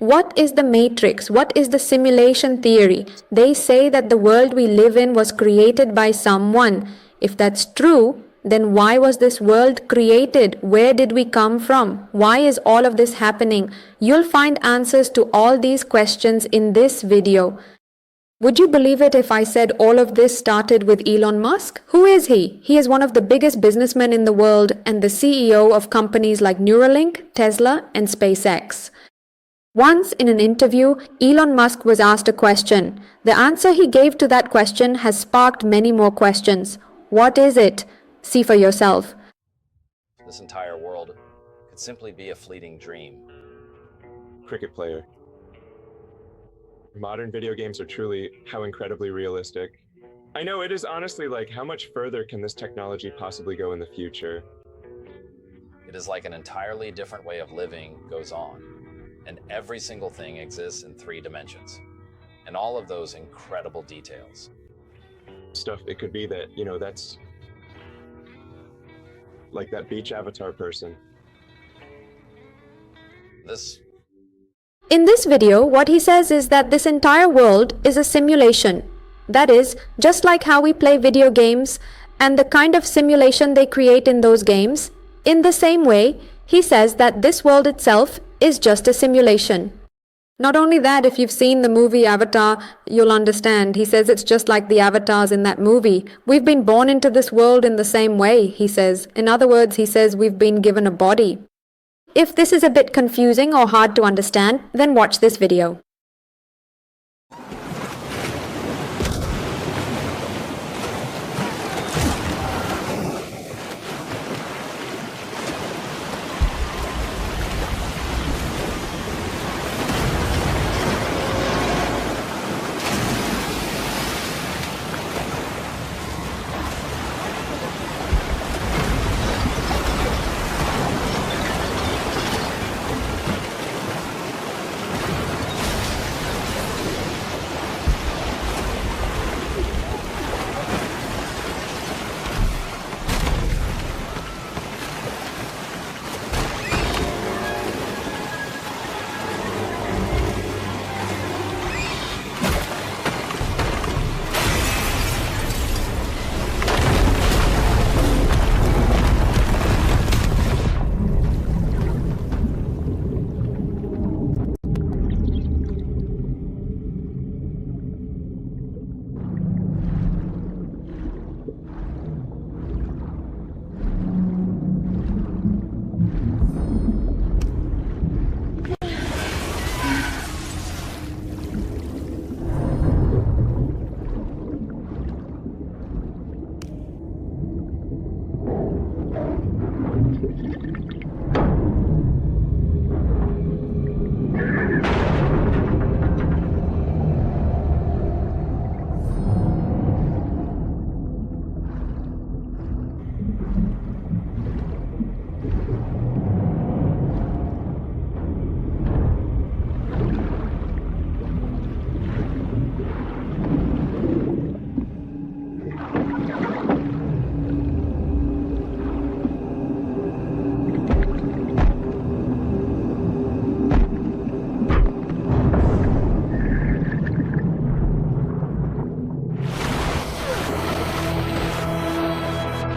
What is the matrix? What is the simulation theory? They say that the world we live in was created by someone. If that's true, then why was this world created? Where did we come from? Why is all of this happening? You'll find answers to all these questions in this video. Would you believe it if I said all of this started with Elon Musk? Who is he? He is one of the biggest businessmen in the world and the CEO of companies like Neuralink, Tesla, and SpaceX. Once in an interview, Elon Musk was asked a question. The answer he gave to that question has sparked many more questions. What is it? See for yourself. This entire world could simply be a fleeting dream. Cricket player. Modern video games are truly how incredibly realistic. I know, it is honestly like, how much further can this technology possibly go in the future? It is like an entirely different way of living goes on, and every single thing exists in 3 dimensions, and all of those incredible details. Stuff, it could be that, that's like that beach avatar person. In this video, what he says is that this entire world is a simulation. That is, just like how we play video games and the kind of simulation they create in those games, in the same way, he says that this world itself is just a simulation. Not only that, if you've seen the movie Avatar, you'll understand. He says it's just like the avatars in that movie. We've been born into this world in the same way, he says. In other words, he says we've been given a body. If this is a bit confusing or hard to understand, then watch this video.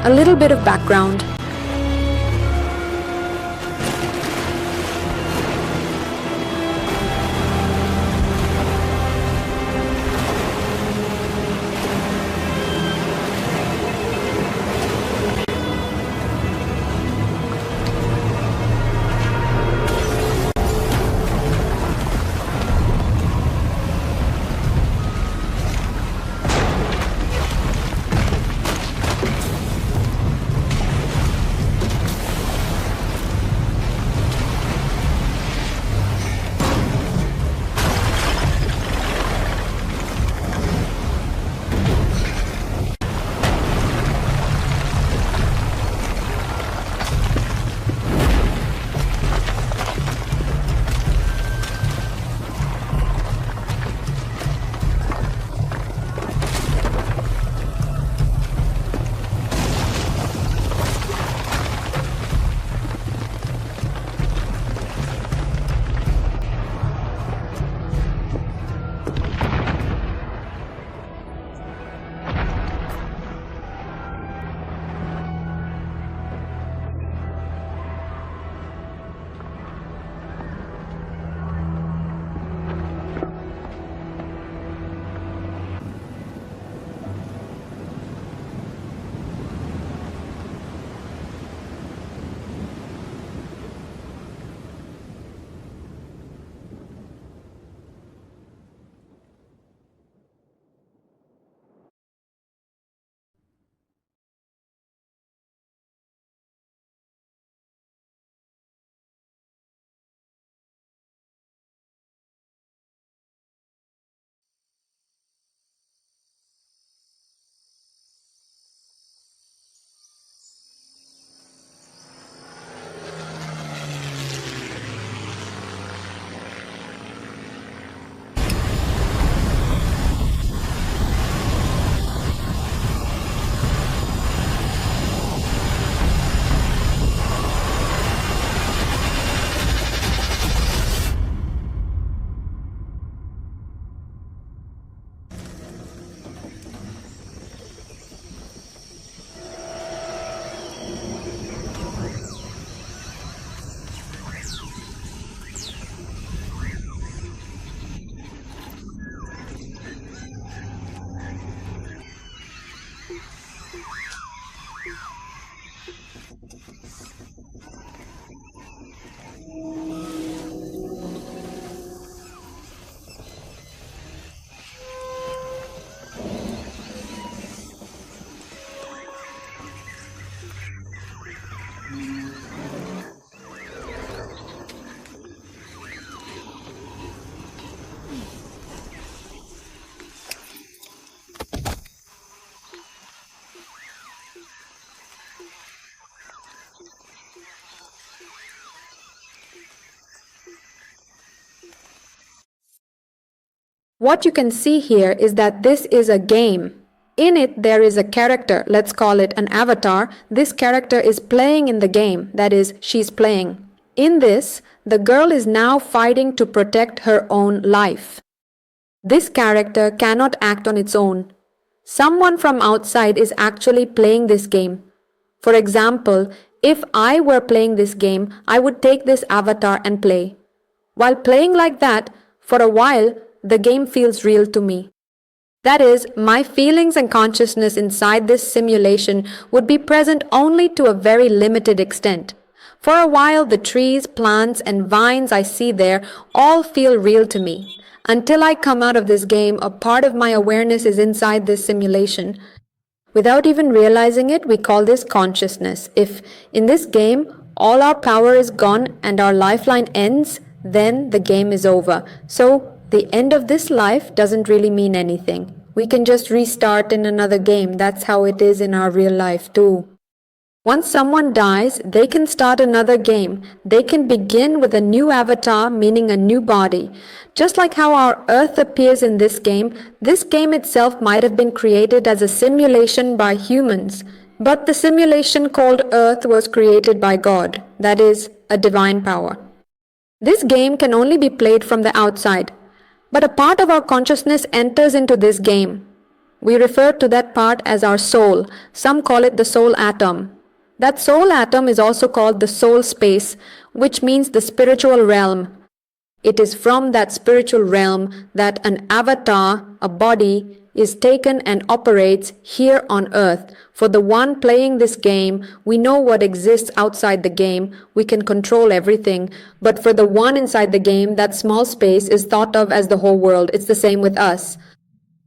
A little bit of background. What you can see here is that this is a game. In it, there is a character, let's call it an avatar. This character is playing in the game, that is, she's playing. In this, the girl is now fighting to protect her own life. This character cannot act on its own. Someone from outside is actually playing this game. For example, if I were playing this game, I would take this avatar and play. While playing like that, for a while, the game feels real to me. That is, my feelings and consciousness inside this simulation would be present only to a very limited extent. For a while, the trees, plants, and vines I see there all feel real to me. Until I come out of this game, a part of my awareness is inside this simulation. Without even realizing it, we call this consciousness. If in this game, all our power is gone and our lifeline ends, then the game is over. So, the end of this life doesn't really mean anything. We can just restart in another game. That's how it is in our real life too. Once someone dies, they can start another game. They can begin with a new avatar, meaning a new body. Just like how our earth appears in this game itself might have been created as a simulation by humans. But the simulation called Earth was created by God, that is, a divine power. This game can only be played from the outside. But a part of our consciousness enters into this game. We refer to that part as our soul. Some call it the soul atom. That soul atom is also called the soul space, which means the spiritual realm. It is from that spiritual realm that an avatar, a body, is taken and operates here on earth. For the one playing this game, we know what exists outside the game. We can control everything. But for the one inside the game, that small space is thought of as the whole world. It's the same with us.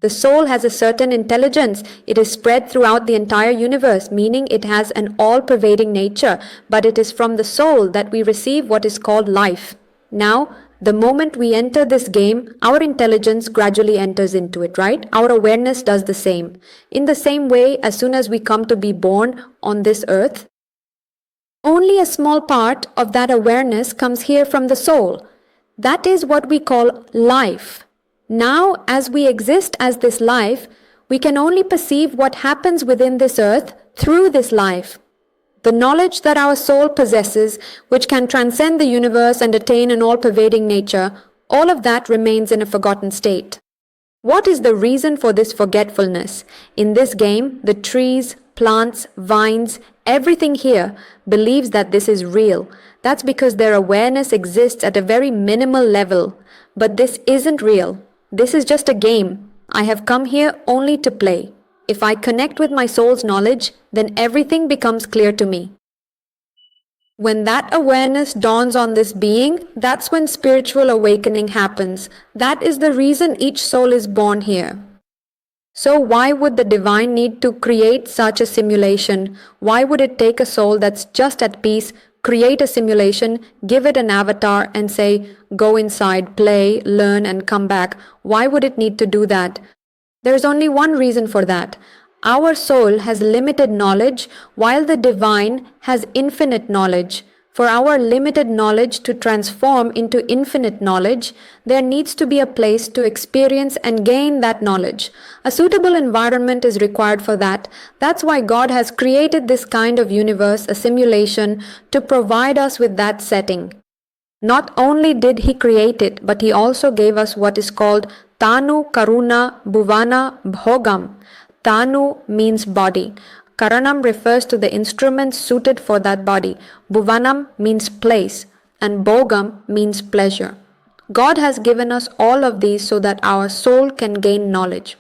The soul has a certain intelligence. It is spread throughout the entire universe, meaning it has an all-pervading nature. But it is from the soul that we receive what is called life. Now, the moment we enter this game, our intelligence gradually enters into it, right? Our awareness does the same. In the same way, as soon as we come to be born on this earth, only a small part of that awareness comes here from the soul. That is what we call life. Now, as we exist as this life, we can only perceive what happens within this earth through this life. The knowledge that our soul possesses, which can transcend the universe and attain an all-pervading nature, all of that remains in a forgotten state. What is the reason for this forgetfulness? In this game, the trees, plants, vines, everything here believes that this is real. That's because their awareness exists at a very minimal level. But this isn't real. This is just a game. I have come here only to play. If I connect with my soul's knowledge, then everything becomes clear to me. When that awareness dawns on this being, that's when spiritual awakening happens. That is the reason each soul is born here. So why would the divine need to create such a simulation? Why would it take a soul that's just at peace, create a simulation, give it an avatar and say, go inside, play, learn and come back? Why would it need to do that? There is only one reason for that. Our soul has limited knowledge while the divine has infinite knowledge. For our limited knowledge to transform into infinite knowledge, there needs to be a place to experience and gain that knowledge. A suitable environment is required for that. That's why God has created this kind of universe, a simulation, to provide us with that setting. Not only did He create it, but He also gave us what is called Tanu Karuna Bhuvana Bhogam. Tanu means body. Karanam refers to the instruments suited for that body. Bhuvanam means place. And Bhogam means pleasure. God has given us all of these so that our soul can gain knowledge.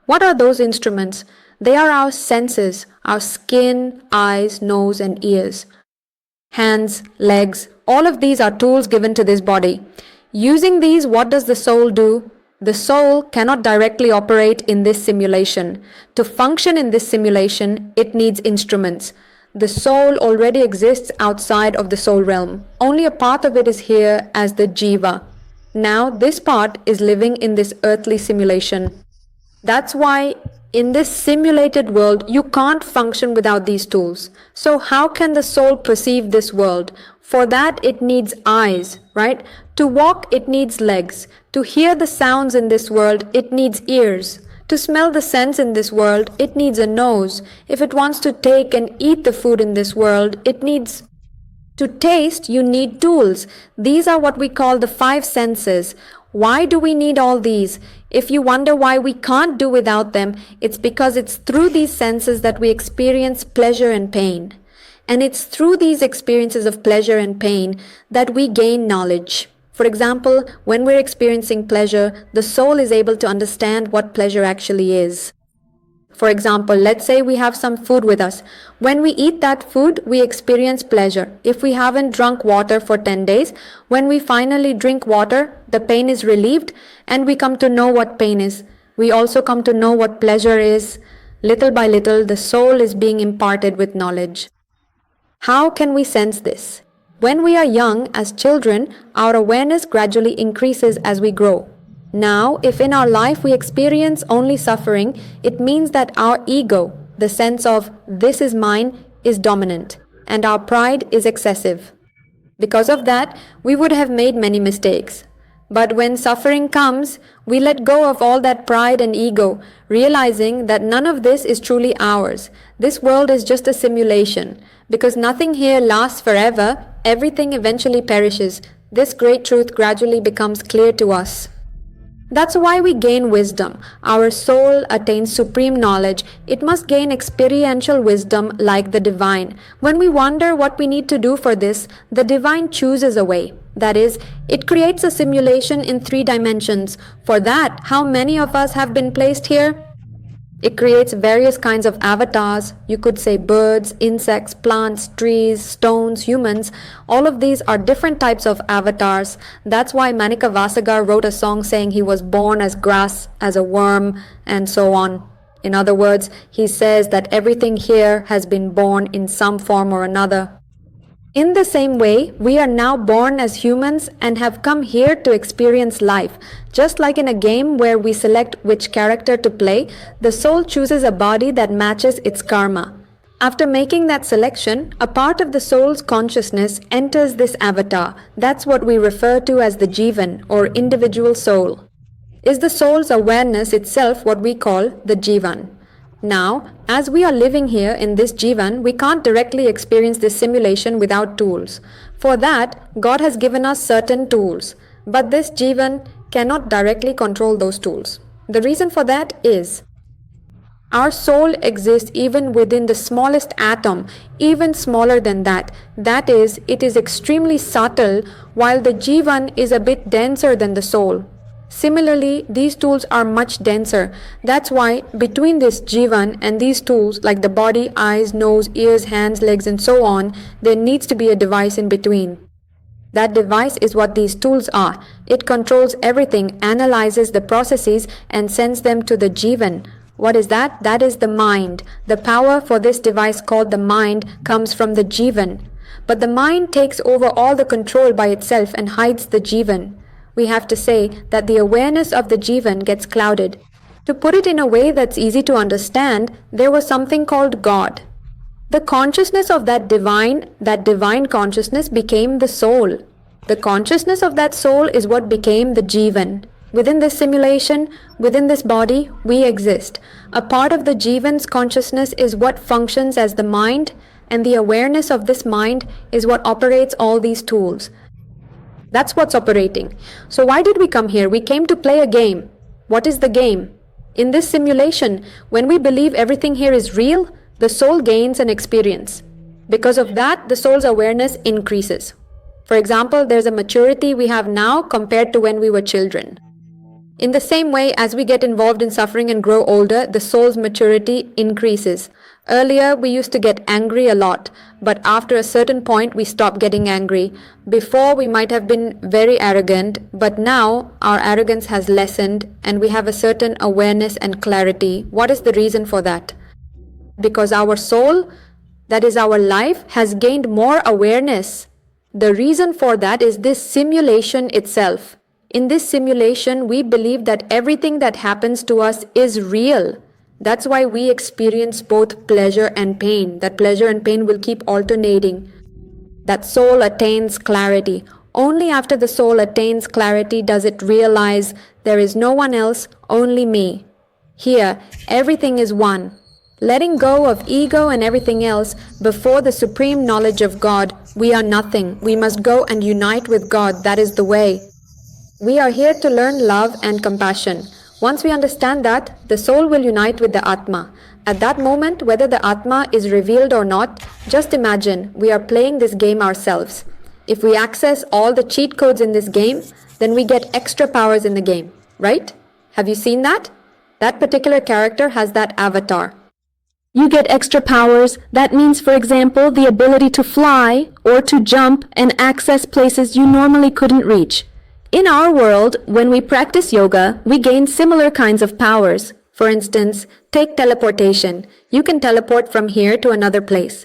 What are those instruments? They are our senses, our skin, eyes, nose, and ears. Hands, legs, all of these are tools given to this body. Using these, what does the soul do? The soul cannot directly operate in this simulation. To function in this simulation, it needs instruments. The soul already exists outside of the soul realm. Only a part of it is here as the jiva. Now, this part is living in this earthly simulation. That's why In this simulated world, you can't function without these tools. So how can the soul perceive this world? For that, it needs eyes, right? To walk, it needs legs. To hear the sounds in this world, it needs ears. To smell the scents in this world, it needs a nose. If it wants to take and eat the food in this world, it needs... To taste, you need tools. These are what we call the five senses. Why do we need all these? If you wonder why we can't do without them, it's because it's through these senses that we experience pleasure and pain. And it's through these experiences of pleasure and pain that we gain knowledge. For example, when we're experiencing pleasure, the soul is able to understand what pleasure actually is. For example, let's say we have some food with us. When we eat that food, we experience pleasure. If we haven't drunk water for 10 days, when we finally drink water, the pain is relieved and we come to know what pain is. We also come to know what pleasure is. Little by little, the soul is being imparted with knowledge. How can we sense this? When we are young, as children, our awareness gradually increases as we grow. Now, if in our life we experience only suffering, it means that our ego, the sense of this is mine, is dominant, and our pride is excessive. Because of that, we would have made many mistakes. But when suffering comes, we let go of all that pride and ego, realizing that none of this is truly ours. This world is just a simulation. Because nothing here lasts forever, everything eventually perishes. This great truth gradually becomes clear to us. That's why we gain wisdom. Our soul attains supreme knowledge. It must gain experiential wisdom like the divine. When we wonder what we need to do for this, the divine chooses a way. That is, it creates a simulation in 3 dimensions. For that, how many of us have been placed here? It creates various kinds of avatars. You could say birds, insects, plants, trees, stones, humans. All of these are different types of avatars. That's why Manika Vasagar wrote a song saying he was born as grass, as a worm, and so on. In other words, he says that everything here has been born in some form or another. In the same way, we are now born as humans and have come here to experience life. Just like in a game where we select which character to play, the soul chooses a body that matches its karma. After making that selection, a part of the soul's consciousness enters this avatar. That's what we refer to as the Jivan, or individual soul. Is the soul's awareness itself what we call the Jivan? Now, as we are living here in this Jivan, we can't directly experience this simulation without tools. For that, God has given us certain tools. But this Jivan cannot directly control those tools. The reason for that is, our soul exists even within the smallest atom, even smaller than that. That is, it is extremely subtle, while the Jivan is a bit denser than the soul. Similarly, these tools are much denser. That's why between this Jivan and these tools like the body, eyes, nose, ears, hands, legs and so on, there needs to be a device in between. That device is what these tools are. It controls everything, analyzes the processes and sends them to the Jivan. What is that? That is the mind. The power for this device called the mind comes from the Jivan. But the mind takes over all the control by itself and hides the Jivan. We have to say that the awareness of the Jivan gets clouded. To put it in a way that's easy to understand, there was something called God. The consciousness of that divine consciousness became the soul. The consciousness of that soul is what became the Jivan. Within this simulation, within this body, we exist. A part of the Jivan's consciousness is what functions as the mind, and the awareness of this mind is what operates all these tools. That's what's operating. So why did we come here? We came to play a game. What is the game? In this simulation, when we believe everything here is real, the soul gains an experience. Because of that, the soul's awareness increases. For example, there's a maturity we have now compared to when we were children. In the same way, as we get involved in suffering and grow older, the soul's maturity increases. Earlier, we used to get angry a lot, but after a certain point, we stopped getting angry. Before, we might have been very arrogant, but now our arrogance has lessened and we have a certain awareness and clarity. What is the reason for that? Because our soul, that is our life, has gained more awareness. The reason for that is this simulation itself. In this simulation, we believe that everything that happens to us is real. That's why we experience both pleasure and pain. That pleasure and pain will keep alternating. That soul attains clarity. Only after the soul attains clarity does it realize there is no one else, only me. Here, everything is one. Letting go of ego and everything else before the supreme knowledge of God, we are nothing. We must go and unite with God. That is the way. We are here to learn love and compassion. Once we understand that, the soul will unite with the Atma. At that moment, whether the Atma is revealed or not, just imagine we are playing this game ourselves. If we access all the cheat codes in this game, then we get extra powers in the game, right? Have you seen that? That particular character has that avatar. You get extra powers. That means, for example, the ability to fly or to jump and access places you normally couldn't reach. In our world, when we practice yoga, we gain similar kinds of powers. For instance, take teleportation. You can teleport from here to another place.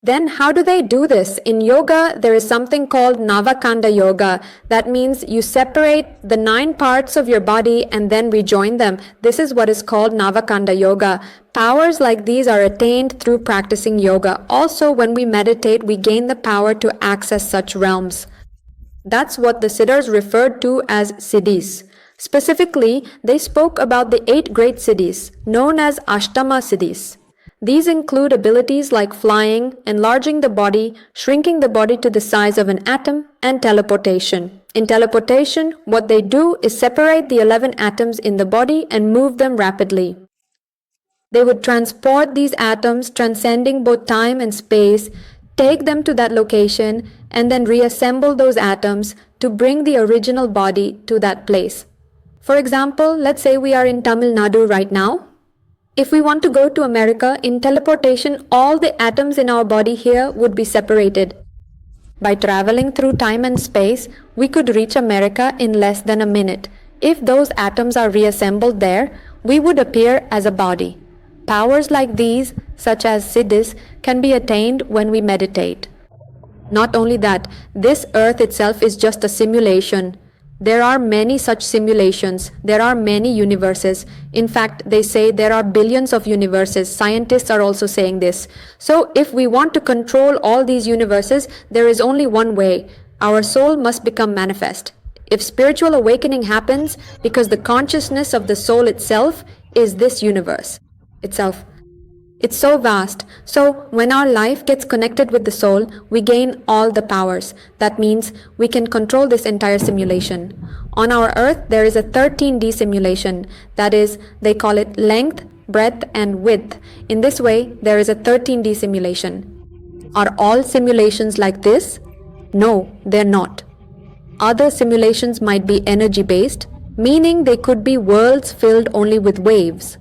Then how do they do this? In yoga, there is something called Navakanda yoga. That means you separate the 9 parts of your body and then rejoin them. This is what is called Navakanda yoga. Powers like these are attained through practicing yoga. Also, when we meditate, we gain the power to access such realms. That's what the Siddhas referred to as siddhis. Specifically, they spoke about the 8 great siddhis, known as Ashtama siddhis. These include abilities like flying, enlarging the body, shrinking the body to the size of an atom, and teleportation. In teleportation, what they do is separate the 11 atoms in the body and move them rapidly. They would transport these atoms, transcending both time and space, take them to that location, and then reassemble those atoms to bring the original body to that place. For example, let's say we are in Tamil Nadu right now. If we want to go to America, in teleportation, all the atoms in our body here would be separated. By traveling through time and space, we could reach America in less than a minute. If those atoms are reassembled there, we would appear as a body. Powers like these, such as siddhis, can be attained when we meditate. Not only that, this earth itself is just a simulation. There are many such simulations. There are many universes. In fact, they say there are billions of universes. Scientists are also saying this. So, if we want to control all these universes, there is only one way. Our soul must become manifest. If spiritual awakening happens, because the consciousness of the soul itself is this universe itself. It's so vast. So when our life gets connected with the soul, we gain all the powers. That means we can control this entire simulation. On our earth, there is a 13D simulation. That is, they call it length, breadth, and width. In this way, there is a 13D simulation. Are all simulations like this? No, they're not. Other simulations might be energy-based, meaning they could be worlds filled only with waves.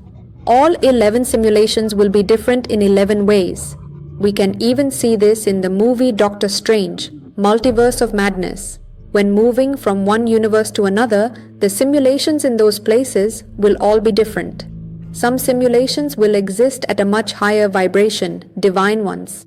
All 11 simulations will be different in 11 ways. We can even see this in the movie Doctor Strange, Multiverse of Madness. When moving from one universe to another, the simulations in those places will all be different. Some simulations will exist at a much higher vibration, divine ones.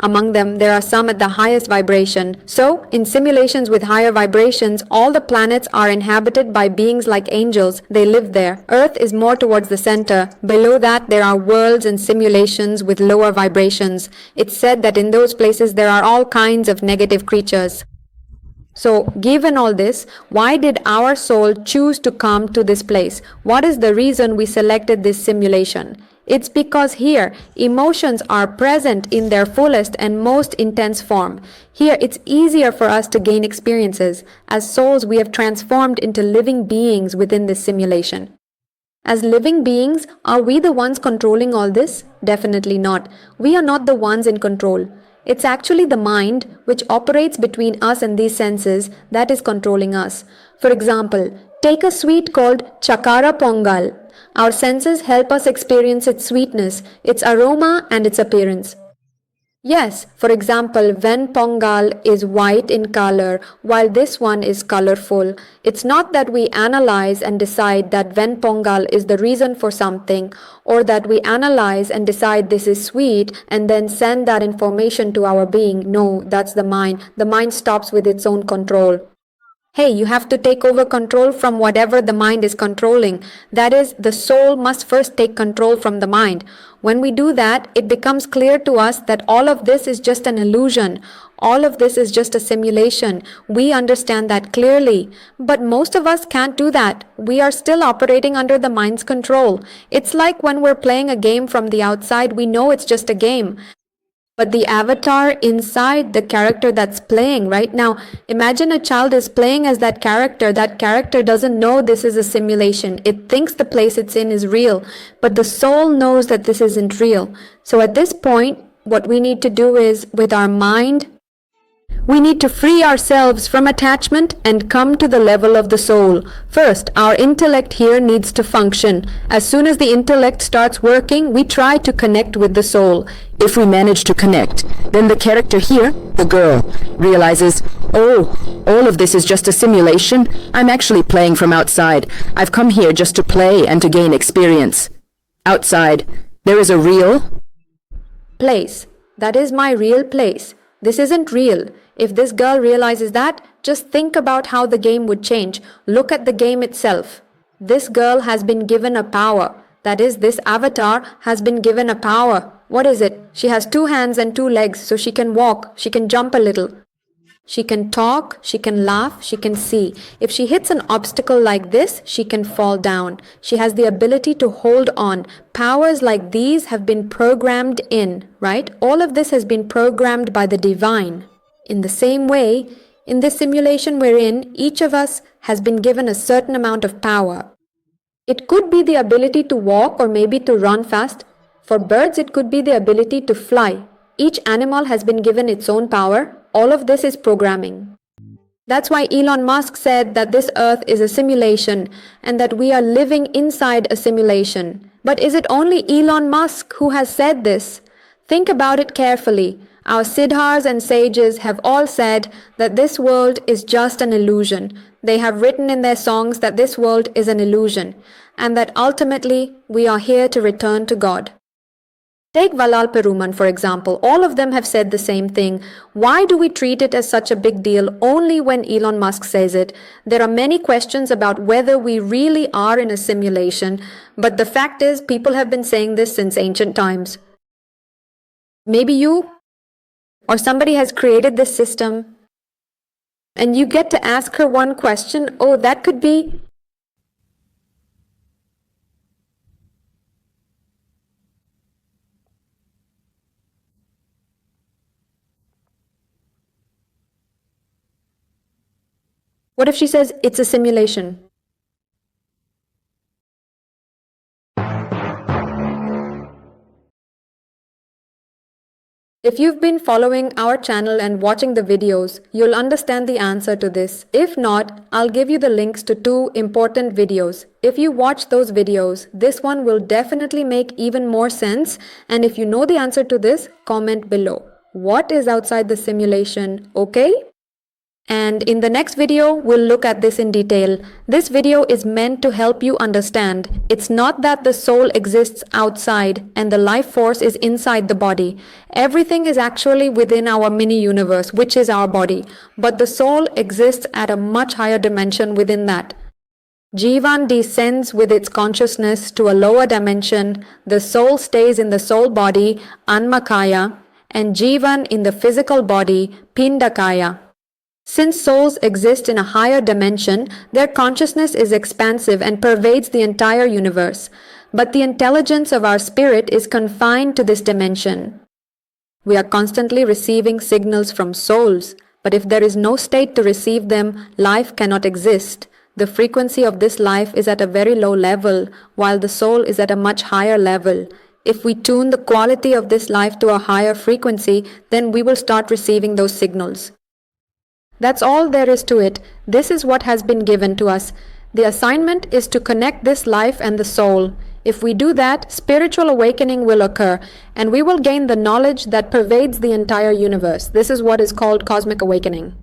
Among them, there are some at the highest vibration. So, in simulations with higher vibrations, all the planets are inhabited by beings like angels. They live there. Earth is more towards the center. Below that, there are worlds and simulations with lower vibrations. It's said that in those places, there are all kinds of negative creatures. So, given all this, why did our soul choose to come to this place? What is the reason we selected this simulation? It's because here, emotions are present in their fullest and most intense form. Here, it's easier for us to gain experiences. As souls, we have transformed into living beings within this simulation. As living beings, are we the ones controlling all this? Definitely not. We are not the ones in control. It's actually the mind, which operates between us and these senses, that is controlling us. For example, take a sweet called Chakara Pongal. Our senses help us experience its sweetness, its aroma, and its appearance. Yes, for example, when Pongal is white in color, while this one is colorful, it's not that we analyze and decide that when Pongal is the reason for something, or that we analyze and decide this is sweet and then send that information to our being. No, that's the mind. The mind stops with its own control. Hey, you have to take over control from whatever the mind is controlling. That is, the soul must first take control from the mind. When we do that, it becomes clear to us that all of this is just an illusion. All of this is just a simulation. We understand that clearly. But most of us can't do that. We are still operating under the mind's control. It's like when we're playing a game from the outside, we know it's just a game. But the avatar inside the character that's playing right now, imagine a child is playing as that character. That character doesn't know this is a simulation. It thinks the place it's in is real, but the soul knows that this isn't real. So at this point, what we need to do is, with our mind, we need to free ourselves from attachment and come to the level of the soul. First, our intellect here needs to function. As soon as the intellect starts working, we try to connect with the soul. If we manage to connect, then the character here, the girl, realizes, oh, all of this is just a simulation. I'm actually playing from outside. I've come here just to play and to gain experience. Outside, there is a real place. That is my real place. This isn't real. If this girl realizes that, just think about how the game would change. Look at the game itself. This girl has been given a power. That is, this avatar has been given a power. What is it? She has 2 hands and 2 legs, so she can walk, she can jump a little. She can talk, she can laugh, she can see. If she hits an obstacle like this, she can fall down. She has the ability to hold on. Powers like these have been programmed in, right? All of this has been programmed by the divine. In the same way, in this simulation we're in, each of us has been given a certain amount of power. It could be the ability to walk or maybe to run fast. For birds, it could be the ability to fly. Each animal has been given its own power. All of this is programming. That's why Elon Musk said that this earth is a simulation and that we are living inside a simulation. But is it only Elon Musk who has said this? Think about it carefully. Our siddhas and sages have all said that this world is just an illusion. They have written in their songs that this world is an illusion and that ultimately we are here to return to God. Take Valal Peruman, for example. All of them have said the same thing. Why do we treat it as such a big deal only when Elon Musk says it? There are many questions about whether we really are in a simulation, but the fact is people have been saying this since ancient times. Maybe you or somebody has created this system and you get to ask her one question. Oh, that could be. What if she says it's a simulation? If you've been following our channel and watching the videos, you'll understand the answer to this. If not, I'll give you the links to 2 important videos. If you watch those videos, this one will definitely make even more sense. And if you know the answer to this, comment below. What is outside the simulation? Okay? And in the next video, we'll look at this in detail. This video is meant to help you understand. It's not that the soul exists outside and the life force is inside the body. Everything is actually within our mini-universe, which is our body. But the soul exists at a much higher dimension within that. Jivan descends with its consciousness to a lower dimension. The soul stays in the soul body, Anmakaya, and Jivan in the physical body, Pindakaya. Since souls exist in a higher dimension, their consciousness is expansive and pervades the entire universe. But the intelligence of our spirit is confined to this dimension. We are constantly receiving signals from souls, but if there is no state to receive them, life cannot exist. The frequency of this life is at a very low level, while the soul is at a much higher level. If we tune the quality of this life to a higher frequency, then we will start receiving those signals. That's all there is to it. This is what has been given to us. The assignment is to connect this life and the soul. If we do that, spiritual awakening will occur, and we will gain the knowledge that pervades the entire universe. This is what is called cosmic awakening.